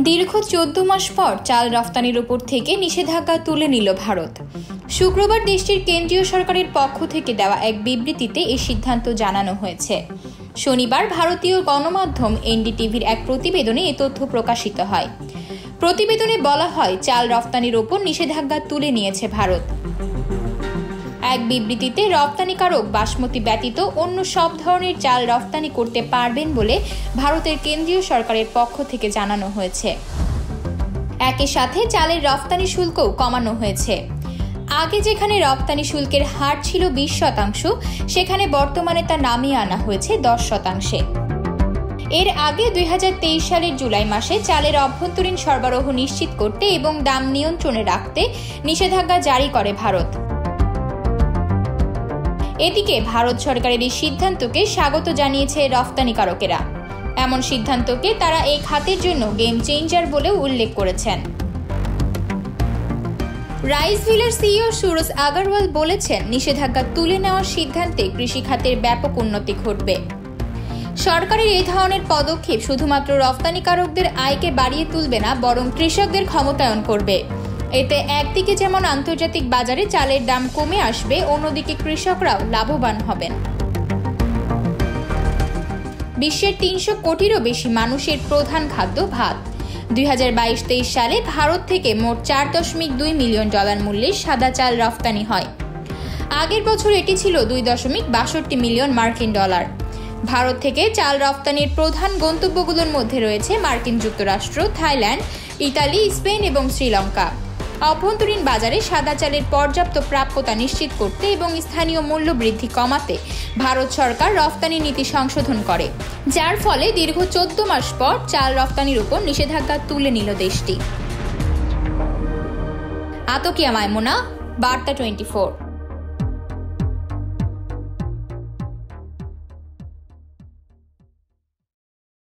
দীর্ঘ 14 মাস পর চাল রফতানির উপর থেকে নিষেধাজ্ঞা তুলে নিল ভারত। শুক্রবার দেশটির কেন্দ্রীয় সরকারের পক্ষ থেকে দেওয়া এক বিবৃতিতে এই সিদ্ধান্ত জানানো হয়েছে। শনিবার ভারতীয় গণমাধ্যম এনডিটিভির এক প্রতিবেদনে এ তথ্য প্রকাশিত হয়। প্রতিবেদনে বলা হয়, চাল রফতানির উপর নিষেধাজ্ঞা তুলে নিয়েছে ভারত। এক বিবৃতিতে রপ্তানিকারক বাসমতি ব্যতীত অন্য সব ধরনের চাল রফতানি করতে পারবেন বলে ভারতের কেন্দ্রীয় সরকারের পক্ষ থেকে জানানো হয়েছে। একই সাথে চালের রফতানি শুল্কও কমানো হয়েছে। আগে যেখানে রপ্তানি শুল্কের হার ছিল 20%, সেখানে বর্তমানে তা নামিয়ে আনা হয়েছে 10%। এর আগে 2023 সালের জুলাই মাসে চালের অভ্যন্তরীণ সরবরাহ নিশ্চিত করতে এবং দাম নিয়ন্ত্রণে রাখতে নিষেধাজ্ঞা জারি করে ভারত। এদিকে ভারত সরকারের এই সিদ্ধান্তকে স্বাগত জানিয়েছে রফতানিকারকেরা। এমন সিদ্ধান্তকে তারা এই খাতের জন্য গেম চেঞ্জার বলেও উল্লেখ করেছেন। রাইস ভিলের সিইও সুরজ আগরওয়াল বলেছেন, নিষেধাজ্ঞা তুলে নেওয়ার সিদ্ধান্তে কৃষি খাতের ব্যাপক উন্নতি ঘটবে। সরকারের এই ধরনের পদক্ষেপ শুধুমাত্র রফতানিকারকদের আয়কে বাড়িয়ে তুলবে না, বরং কৃষকদের ক্ষমতায়ন করবে। এতে একদিকে যেমন আন্তর্জাতিক বাজারে চালের দাম কমে আসবে, অন্যদিকে কৃষকরাও লাভবান হবেন। বিশ্বের 300 কোটিরও বেশি মানুষের প্রধান খাদ্য ভাত। 2022-23 সালে ভারত থেকে মোট $4.2 মিলিয়ন মূল্যের সাদা চাল রফতানি হয়। আগের বছর এটি ছিল $2.62 মিলিয়ন মার্কিন ডলার। ভারত থেকে চাল রফতানির প্রধান গন্তব্যগুলোর মধ্যে রয়েছে মার্কিন যুক্তরাষ্ট্র, থাইল্যান্ড, ইতালি, স্পেন এবং শ্রীলঙ্কা। অভ্যন্তরীণ বাজারে সাদা চালের পর্যাপ্ত প্রাপ্যতা নিশ্চিত করতে এবং স্থানীয় মূল্য বৃদ্ধি কমাতে ভারত সরকার রফতানি নীতি সংশোধন করে, যার ফলে দীর্ঘ 14 মাস পর চাল রফতানির উপর নিষেধাজ্ঞা তুলে নিল দেশটি। আতকিয়া মাইমুনা, বার্তা 24।